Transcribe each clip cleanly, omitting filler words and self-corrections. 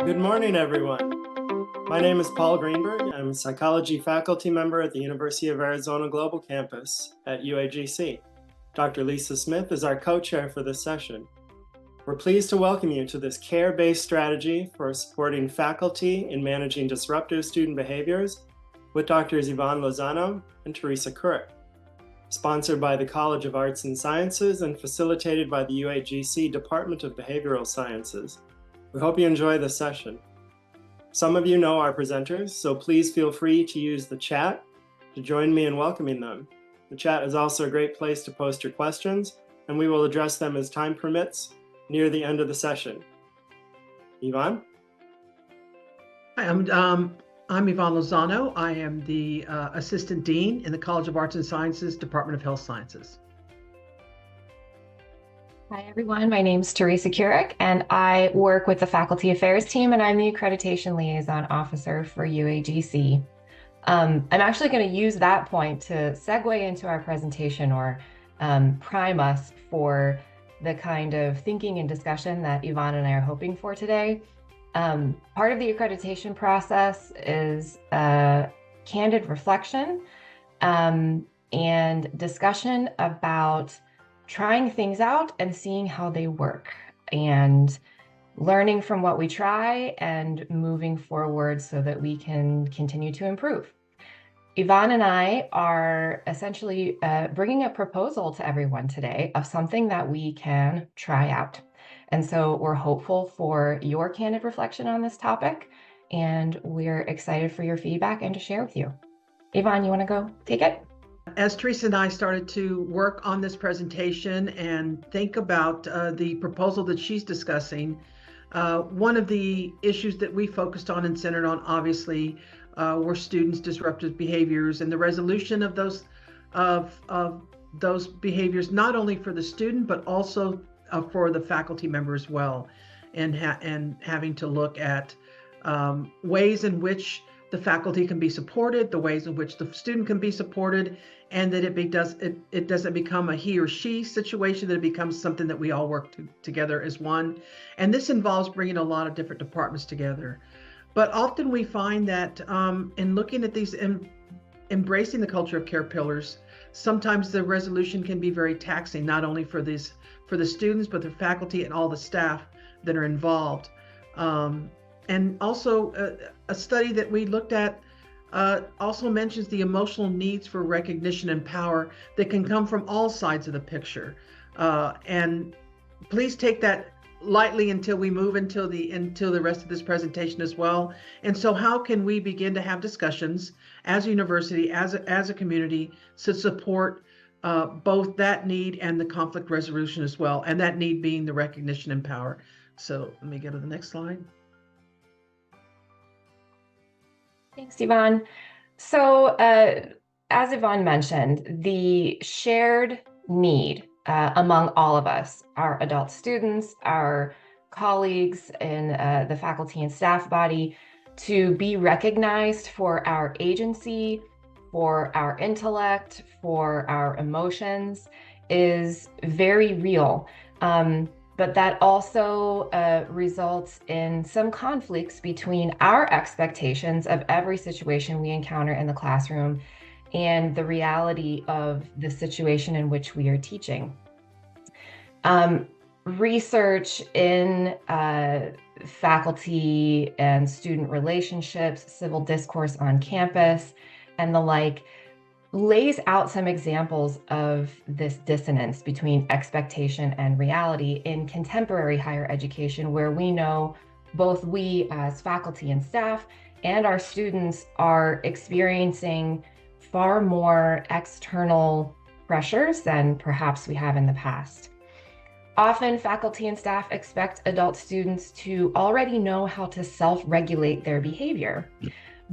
Good morning, everyone. My name is Paul Greenberg. I'm a psychology faculty member at the University of Arizona Global Campus at UAGC. Dr. Lisa Smith is our co-chair for this session. We're pleased to welcome you to this care-based strategy for supporting faculty in managing disruptive student behaviors with Drs. Yvonne Lozano and Teresa Couric, sponsored by the College of Arts and Sciences and facilitated by the UAGC Department of Behavioral Sciences. We hope you enjoy this session. Some of you know our presenters, so please feel free to use the chat to join me in welcoming them. The chat is also a great place to post your questions, and we will address them as time permits near the end of the session. Yvonne? Hi, I'm Yvonne Lozano. I am the Assistant Dean in the College of Arts and Sciences, Department of Health Sciences. Hi, everyone. My name is Teresa Couric, and I work with the Faculty Affairs team, and I'm the Accreditation Liaison Officer for UAGC. I'm actually going to use that point to segue into our presentation or prime us for the kind of thinking and discussion that Yvonne and I are hoping for today. Part of the accreditation process is candid reflection and discussion about trying things out and seeing how they work and learning from what we try and moving forward so that we can continue to improve. Yvonne and I are essentially bringing a proposal to everyone today of something that we can try out. And so we're hopeful for your candid reflection on this topic, and we're excited for your feedback and to share with you. Yvonne, you want to go take it? As Teresa and I started to work on this presentation and think about the proposal that she's discussing, one of the issues that we focused on and centered on, obviously, were students' disruptive behaviors and the resolution of those behaviors, not only for the student, but also for the faculty member as well, and having to look at ways in which the faculty can be supported, the ways in which the student can be supported, and that it doesn't become a he or she situation, that it becomes something that we all work together as one. And this involves bringing a lot of different departments together. But often we find that in looking at these, embracing the culture of care pillars, sometimes the resolution can be very taxing, not only for the students, but the faculty and all the staff that are involved. And also a study that we looked at also mentions the emotional needs for recognition and power that can come from all sides of the picture. And please take that lightly until we move until the rest of this presentation as well. And so how can we begin to have discussions as a university, as a community, to support both that need and the conflict resolution as well, and that need being the recognition and power. So let me go to the next slide. Thanks, Yvonne. So as Yvonne mentioned, the shared need among all of us, our adult students, our colleagues in the faculty and staff body, to be recognized for our agency, for our intellect, for our emotions is very real. But that also results in some conflicts between our expectations of every situation we encounter in the classroom and the reality of the situation in which we are teaching. Research in faculty and student relationships, civil discourse on campus, and the like lays out some examples of this dissonance between expectation and reality in contemporary higher education, where we know both we as faculty and staff and our students are experiencing far more external pressures than perhaps we have in the past. Often faculty and staff expect adult students to already know how to self-regulate their behavior.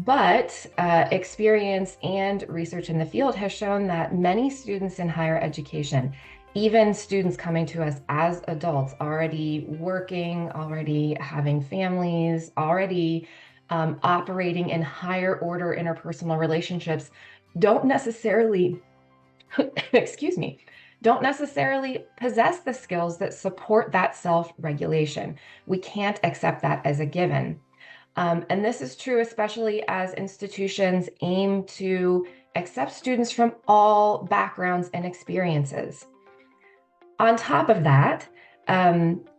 But experience and research in the field has shown that many students in higher education, even students coming to us as adults, already working, already having families, already operating in higher order interpersonal relationships, don't necessarily, excuse me, don't necessarily possess the skills that support that self-regulation. We can't accept that as a given. And this is true especially as institutions aim to accept students from all backgrounds and experiences. On top of that,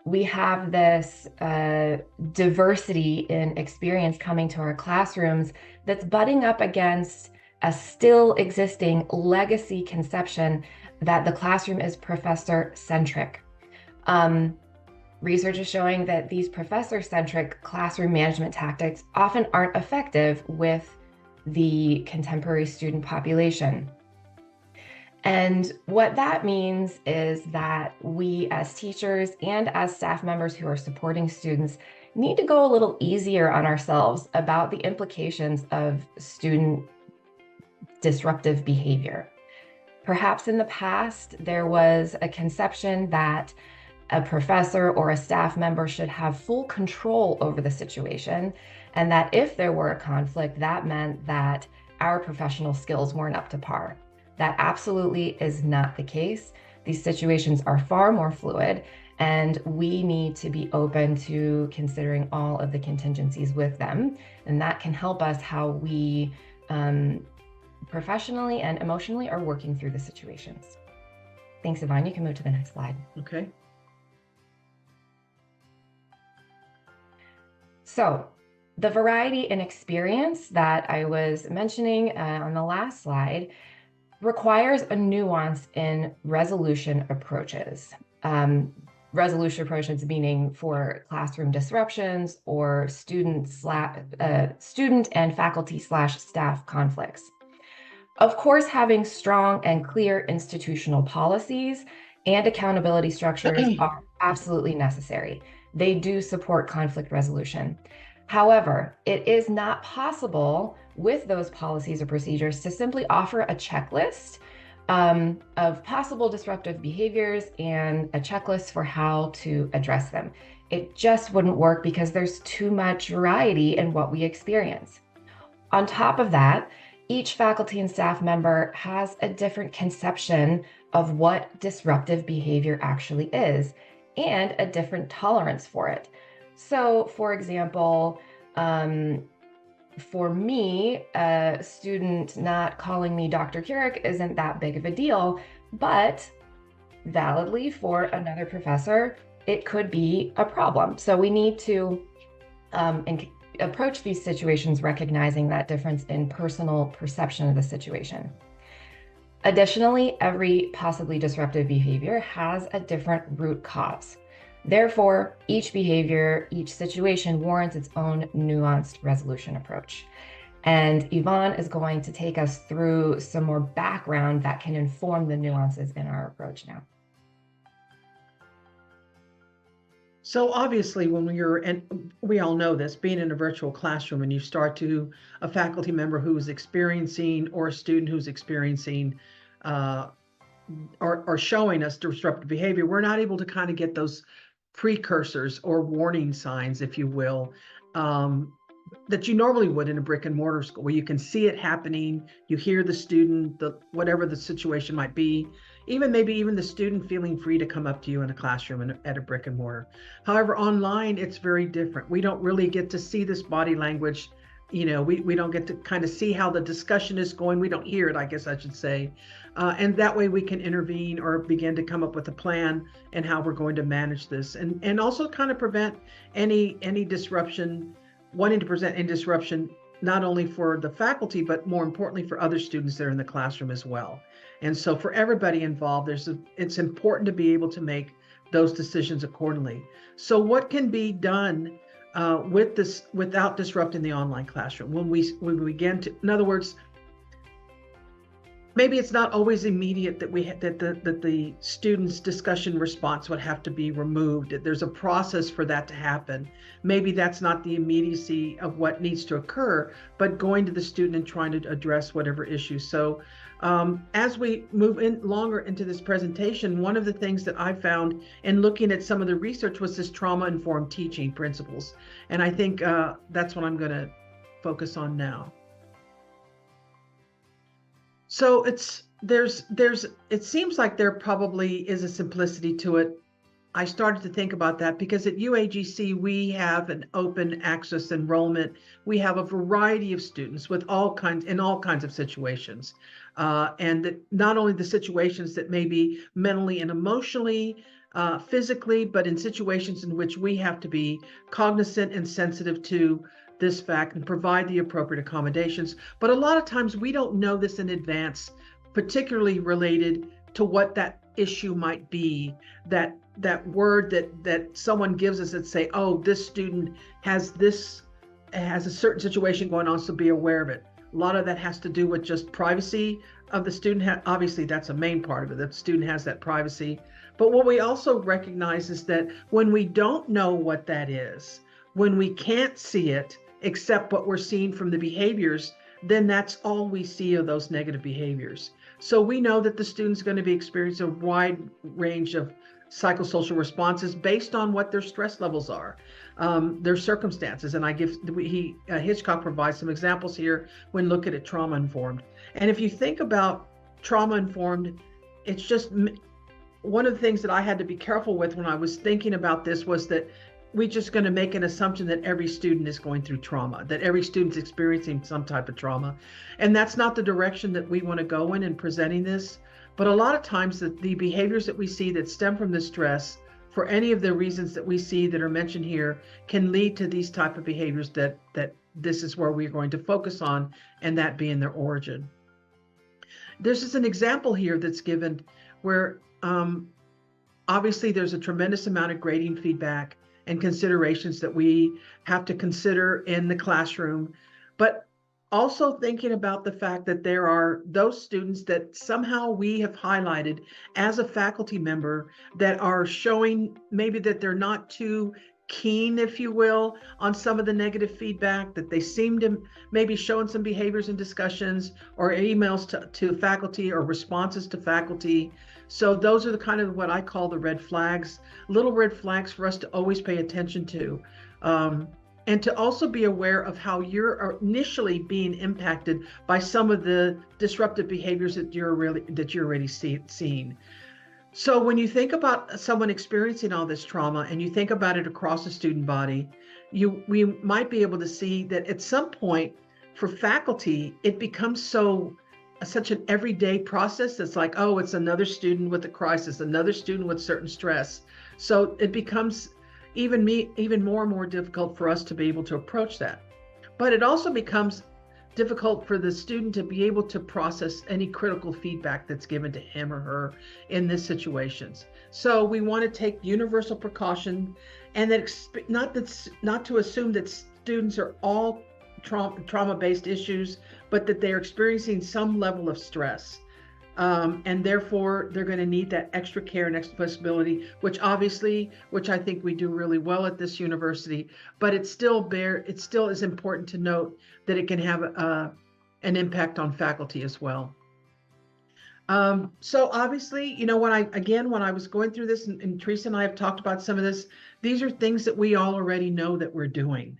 we have this diversity in experience coming to our classrooms that's butting up against a still existing legacy conception that the classroom is professor-centric. Research is showing that these professor-centric classroom management tactics often aren't effective with the contemporary student population. And what that means is that we as teachers and as staff members who are supporting students need to go a little easier on ourselves about the implications of student disruptive behavior. Perhaps in the past, there was a conception that a professor or a staff member should have full control over the situation, and that if there were a conflict, that meant that our professional skills weren't up to par. That absolutely is not the case. These situations are far more fluid, and we need to be open to considering all of the contingencies with them, and that can help us how we professionally and emotionally are working through the situations. Thanks, Yvonne. You can move to the next slide. Okay. So the variety and experience that I was mentioning on the last slide requires a nuance in resolution approaches. Resolution approaches meaning for classroom disruptions or student and faculty/staff conflicts. Of course, having strong and clear institutional policies and accountability structures are absolutely necessary. They do support conflict resolution. However, it is not possible with those policies or procedures to simply offer a checklist of possible disruptive behaviors and a checklist for how to address them. It just wouldn't work because there's too much variety in what we experience. On top of that, each faculty and staff member has a different conception of what disruptive behavior actually is and a different tolerance for it. So, for example, for me, a student not calling me Dr. Keurig isn't that big of a deal, but validly for another professor, it could be a problem. So we need to approach these situations recognizing that difference in personal perception of the situation. Additionally, every possibly disruptive behavior has a different root cause. Therefore, each behavior, each situation warrants its own nuanced resolution approach. And Yvonne is going to take us through some more background that can inform the nuances in our approach now. So obviously, when you're, and we all know this, being in a virtual classroom and you start to a faculty member who's experiencing or a student who's experiencing or showing us disruptive behavior, we're not able to kind of get those precursors or warning signs, if you will, that you normally would in a brick and mortar school, where you can see it happening, you hear the student, whatever the situation might be, maybe even the student feeling free to come up to you in a classroom at a brick and mortar. However, online, it's very different. We don't really get to see this body language. We don't get to kind of see how the discussion is going. We don't hear it, I guess I should say. And that way we can intervene or begin to come up with a plan and how we're going to manage this, and also kind of prevent any disruption, wanting to present any disruption, not only for the faculty, but more importantly for other students that are in the classroom as well. And so for everybody involved, it's important to be able to make those decisions accordingly. So what can be done with this without disrupting the online classroom? When we begin to, in other words, maybe it's not always immediate that the student's discussion response would have to be removed. There's a process for that to happen. Maybe that's not the immediacy of what needs to occur, but going to the student and trying to address whatever issue. So as we move in longer into this presentation, one of the things that I found in looking at some of the research was this trauma-informed teaching principles. And I think that's what I'm going to focus on now. So it seems like there probably is a simplicity to it. I started to think about that because at UAGC, we have an open access enrollment. We have a variety of students with all kinds of situations. And not only the situations that may be mentally and emotionally, physically, but in situations in which we have to be cognizant and sensitive to this fact and provide the appropriate accommodations. But a lot of times we don't know this in advance, particularly related to what that issue might be, that word that someone gives us that say, oh, this student has a certain situation going on, so be aware of it. A lot of that has to do with just privacy of the student. Obviously, that's a main part of it. The student has that privacy. But what we also recognize is that when we don't know what that is, when we can't see it, except what we're seeing from the behaviors, then that's all we see of those negative behaviors. So we know that the student's going to be experiencing a wide range of psychosocial responses based on what their stress levels are, their circumstances. And Hitchcock provides some examples here when looking at trauma informed. And if you think about trauma informed, it's just one of the things that I had to be careful with when I was thinking about this was that we're just going to make an assumption that every student is going through trauma, that every student's experiencing some type of trauma. And that's not the direction that we want to go in presenting this. But a lot of times the behaviors that we see that stem from the stress, for any of the reasons that we see that are mentioned here, can lead to these type of behaviors that this is where we're going to focus on, and that being their origin. This is an example here that's given where obviously there's a tremendous amount of grading feedback and considerations that we have to consider in the classroom, but also thinking about the fact that there are those students that somehow we have highlighted as a faculty member that are showing maybe that they're not too keen, if you will, on some of the negative feedback, that they seem to maybe showing some behaviors and discussions or emails to faculty or responses to faculty. So those are the kind of what I call the red flags, little red flags for us to always pay attention to. And to also be aware of how you're initially being impacted by some of the disruptive behaviors that you're already seeing. So when you think about someone experiencing all this trauma and you think about it across the student body, we might be able to see that at some point for faculty, it becomes such an everyday process that's like, oh, it's another student with a crisis, another student with certain stress. So it becomes even more and more difficult for us to be able to approach that. But it also becomes difficult for the student to be able to process any critical feedback that's given to him or her in these situations. So we want to take universal precaution, and that not to assume that students are all trauma-based issues, but that they're experiencing some level of stress. And therefore, they're going to need that extra care and extra flexibility, which I think we do really well at this university. But it still is important to note that it can have an impact on faculty as well. So obviously, when I was going through this, and Teresa and I have talked about some of this, these are things that we all already know that we're doing.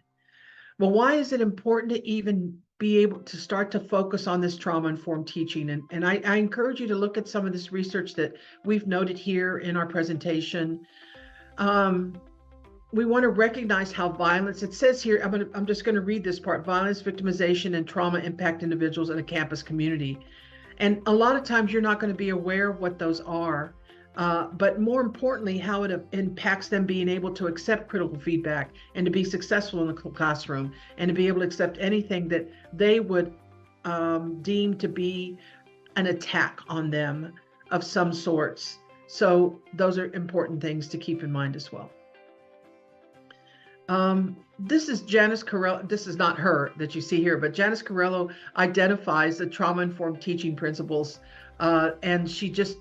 Well, why is it important to even be able to start to focus on this trauma-informed teaching? And I encourage you to look at some of this research that we've noted here in our presentation. We want to recognize how violence, it says here, I'm just going to read this part: violence, victimization, and trauma impact individuals in a campus community. And a lot of times you're not going to be aware of what those are. But more importantly, how it impacts them being able to accept critical feedback and to be successful in the classroom and to be able to accept anything that they would deem to be an attack on them of some sorts. So those are important things to keep in mind as well. This is Janice Carello. This is not her that you see here, but Janice Carello identifies the trauma-informed teaching principles. And she just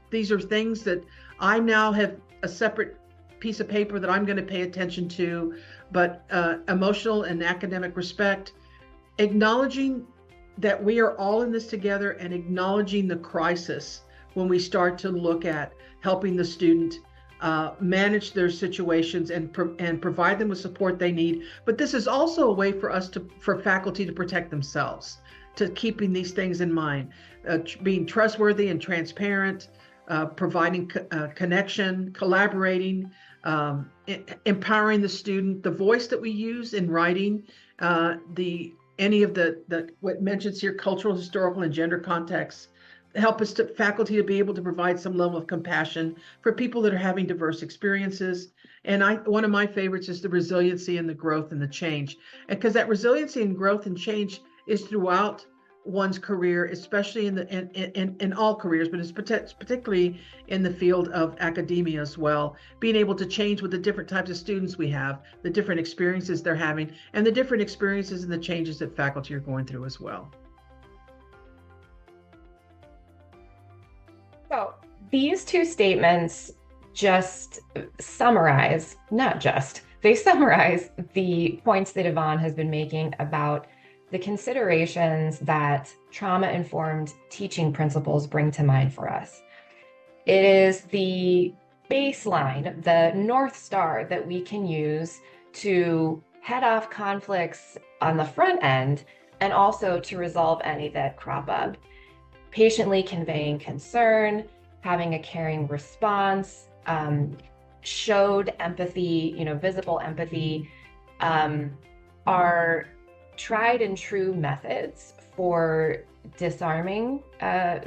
these are things that I now have a separate piece of paper that I'm going to pay attention to, but emotional and academic respect, acknowledging that we are all in this together, and acknowledging the crisis when we start to look at helping the student manage their situations and provide them with support they need. But this is also a way for faculty to protect themselves. to keeping these things in mind, being trustworthy and transparent, providing connection, collaborating, empowering the student, the voice that we use in writing, any of the what mentions here, cultural, historical, and gender contexts, help us to faculty to be able to provide some level of compassion for people that are having diverse experiences. And one of my favorites is the resiliency and the growth and the change. And because that resiliency and growth and change is throughout one's career, especially in all careers, but it's particularly in the field of academia as well, being able to change with the different types of students we have, the different experiences they're having, and the different experiences and the changes that faculty are going through as well. So these two statements just summarize, they summarize the points that Yvonne has been making about the considerations that trauma-informed teaching principles bring to mind for us. It is the baseline, the North Star that we can use to head off conflicts on the front end and also to resolve any that crop up. Patiently conveying concern, having a caring response, showed empathy, visible empathy, are tried and true methods for disarming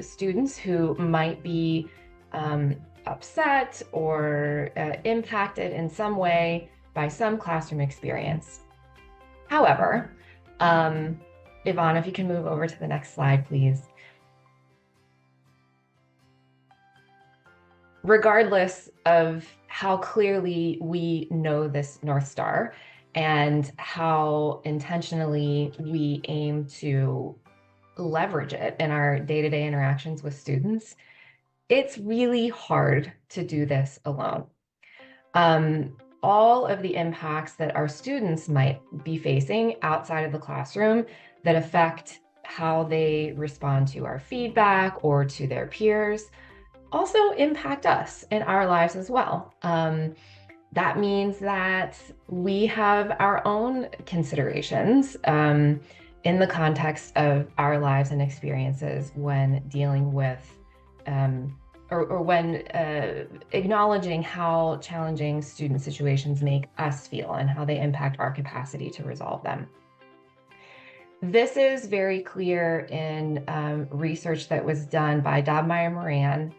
students who might be upset or impacted in some way by some classroom experience. However, Yvonne, if you can move over to the next slide, please. Regardless of how clearly we know this North Star and how intentionally we aim to leverage it in our day-to-day interactions with students, it's really hard to do this alone. All of the impacts that our students might be facing outside of the classroom that affect how they respond to our feedback or to their peers also impact us in our lives as well. That means that we have our own considerations in the context of our lives and experiences when dealing with or when acknowledging how challenging student situations make us feel and how they impact our capacity to resolve them. This is very clear in research that was done by Dobmeier-Moran.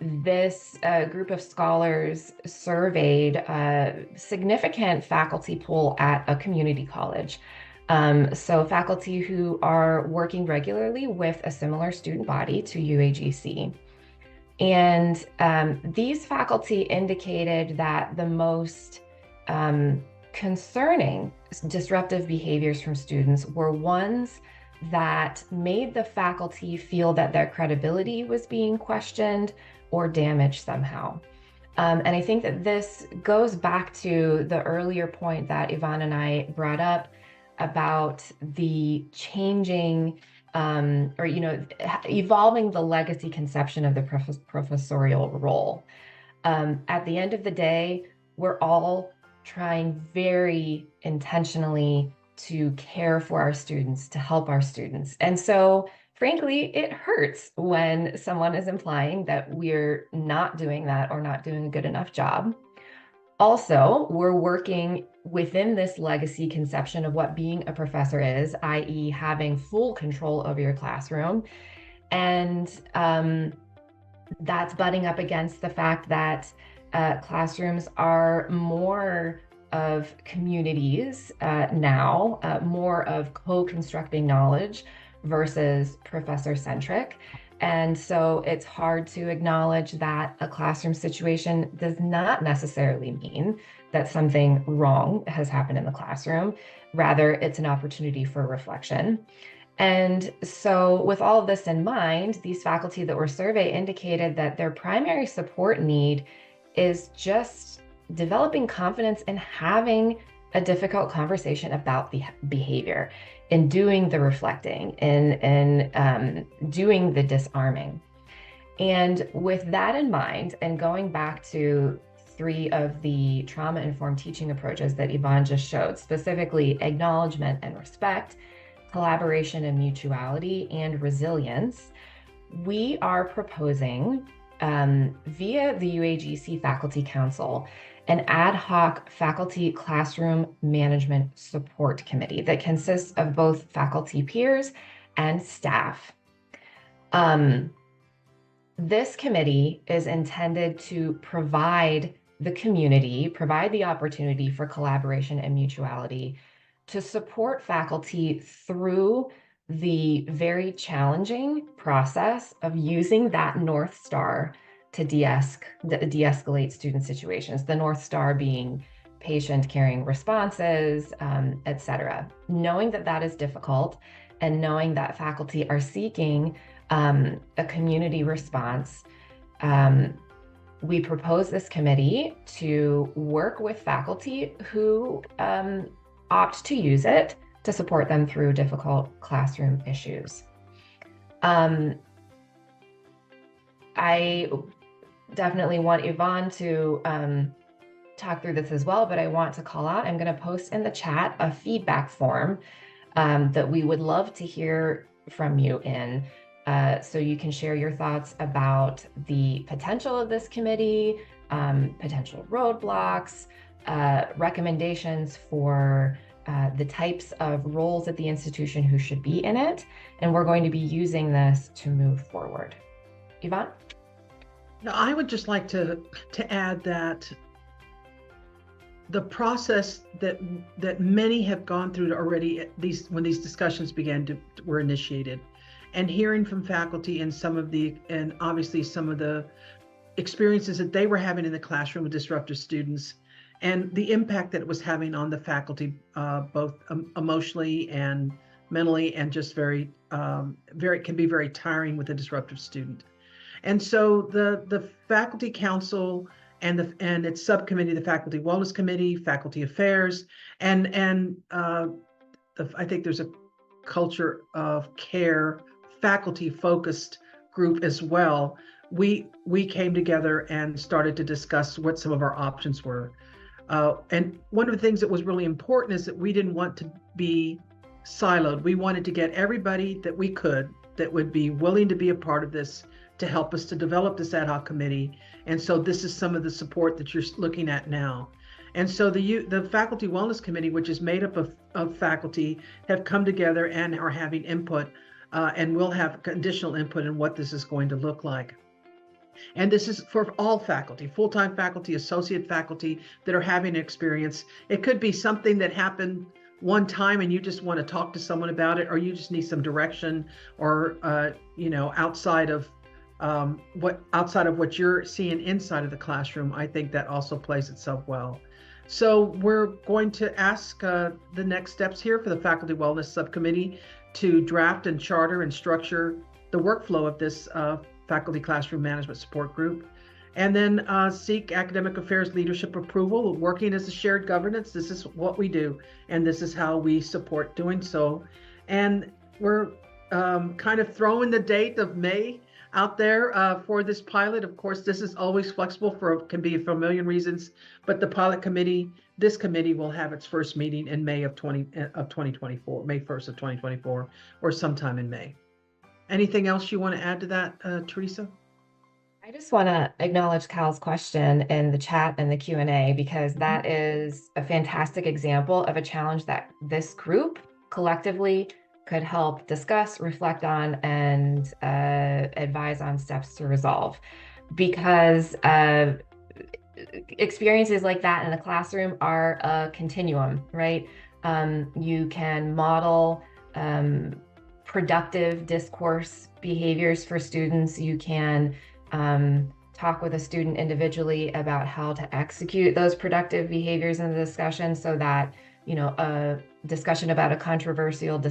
This group of scholars surveyed a significant faculty pool at a community college. So faculty who are working regularly with a similar student body to UAGC. And these faculty indicated that the most concerning disruptive behaviors from students were ones that made the faculty feel that their credibility was being questioned or damaged somehow. And I think that this goes back to the earlier point that Yvonne and I brought up about the changing evolving the legacy conception of the professorial role. At the end of the day, we're all trying very intentionally to care for our students, to help our students. And so, frankly, it hurts when someone is implying that we're not doing that or not doing a good enough job. Also, we're working within this legacy conception of what being a professor is, i.e. having full control over your classroom. And that's butting up against the fact that classrooms are more of communities now, more of co-constructing knowledge versus professor-centric. And so it's hard to acknowledge that a classroom situation does not necessarily mean that something wrong has happened in the classroom. Rather, it's an opportunity for reflection. And so with all of this in mind, these faculty that were surveyed indicated that their primary support need is just developing confidence in having a difficult conversation about the behavior, in doing the reflecting, in doing the disarming. And with that in mind, and going back to 3 of the trauma-informed teaching approaches that Yvonne just showed, specifically acknowledgement and respect, collaboration and mutuality and resilience, we are proposing via the UAGC Faculty Council an ad hoc faculty classroom management support committee that consists of both faculty peers and staff. This committee is intended to provide the community, provide the opportunity for collaboration and mutuality to support faculty through the very challenging process of using that North Star to de-escalate student situations, the North Star being patient caring responses, etc. Knowing that that is difficult and knowing that faculty are seeking a community response, we propose this committee to work with faculty who opt to use it to support them through difficult classroom issues. I definitely want Yvonne to talk through this as well, but I want to call out, I'm going to post in the chat a feedback form that we would love to hear from you in. So you can share your thoughts about the potential of this committee, potential roadblocks, recommendations for the types of roles at the institution who should be in it. And we're going to be using this to move forward. Yvonne? Now, I would just like to add that the process that many have gone through already, when these discussions were initiated, and hearing from faculty and obviously some of the experiences that they were having in the classroom with disruptive students, and the impact that it was having on the faculty, both emotionally and mentally, and just can be very tiring with a disruptive student. And so the Faculty Council and its subcommittee, the Faculty Wellness Committee, Faculty Affairs, and I think there's a culture of care faculty-focused group as well. We came together and started to discuss what some of our options were. And one of the things that was really important is that we didn't want to be siloed. We wanted to get everybody that we could that would be willing to be a part of this to help us to develop this ad hoc committee. And so this is some of the support that you're looking at now. And so the Faculty Wellness Committee, which is made up of faculty, have come together and are having input, and will have additional input in what this is going to look like. And this is for all faculty, full-time faculty, associate faculty that are having an experience. It could be something that happened one time and you just want to talk to someone about it, or you just need some direction, or outside of what you're seeing inside of the classroom. I think that also plays itself well. So we're going to ask the next steps here for the Faculty Wellness Subcommittee to draft and charter and structure the workflow of this Faculty Classroom Management Support Group, and then seek academic affairs leadership approval. Working as a shared governance, this is what we do, and this is how we support doing so. And we're kind of throwing the date of May out there for this pilot. Of course, this is always flexible can be for a million reasons, but the pilot committee, this committee will have its first meeting in May of 2024, May 1st of 2024, or sometime in May. Anything else you want to add to that, Teresa? I just want to acknowledge Cal's question in the chat and the Q&A, because that is a fantastic example of a challenge that this group collectively could help discuss, reflect on, and advise on steps to resolve. Because experiences like that in the classroom are a continuum, right? You can model productive discourse behaviors for students. You can talk with a student individually about how to execute those productive behaviors in the discussion, so that a discussion about a controversial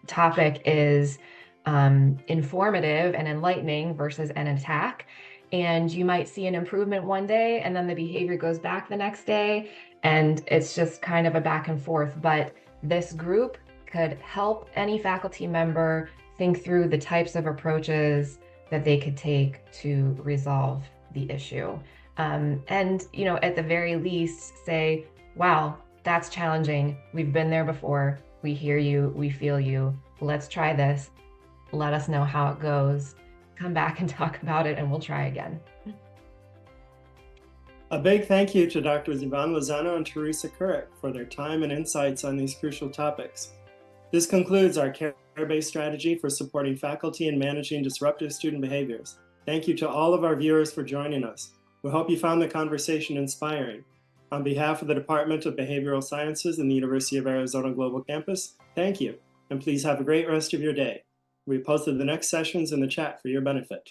topic is informative and enlightening versus an attack. And you might see an improvement one day and then the behavior goes back the next day, and it's just kind of a back and forth. But this group could help any faculty member think through the types of approaches that they could take to resolve the issue. And at the very least say, wow, that's challenging. We've been there before. We hear you, we feel you. Let's try this. Let us know how it goes. Come back and talk about it, and we'll try again. A big thank you to Drs. Yvonne Lozano and Teresa Kurek for their time and insights on these crucial topics. This concludes our care-based strategy for supporting faculty and managing disruptive student behaviors. Thank you to all of our viewers for joining us. We hope you found the conversation inspiring. On behalf of the Department of Behavioral Sciences and the University of Arizona Global Campus, thank you, and please have a great rest of your day. We posted the next sessions in the chat for your benefit.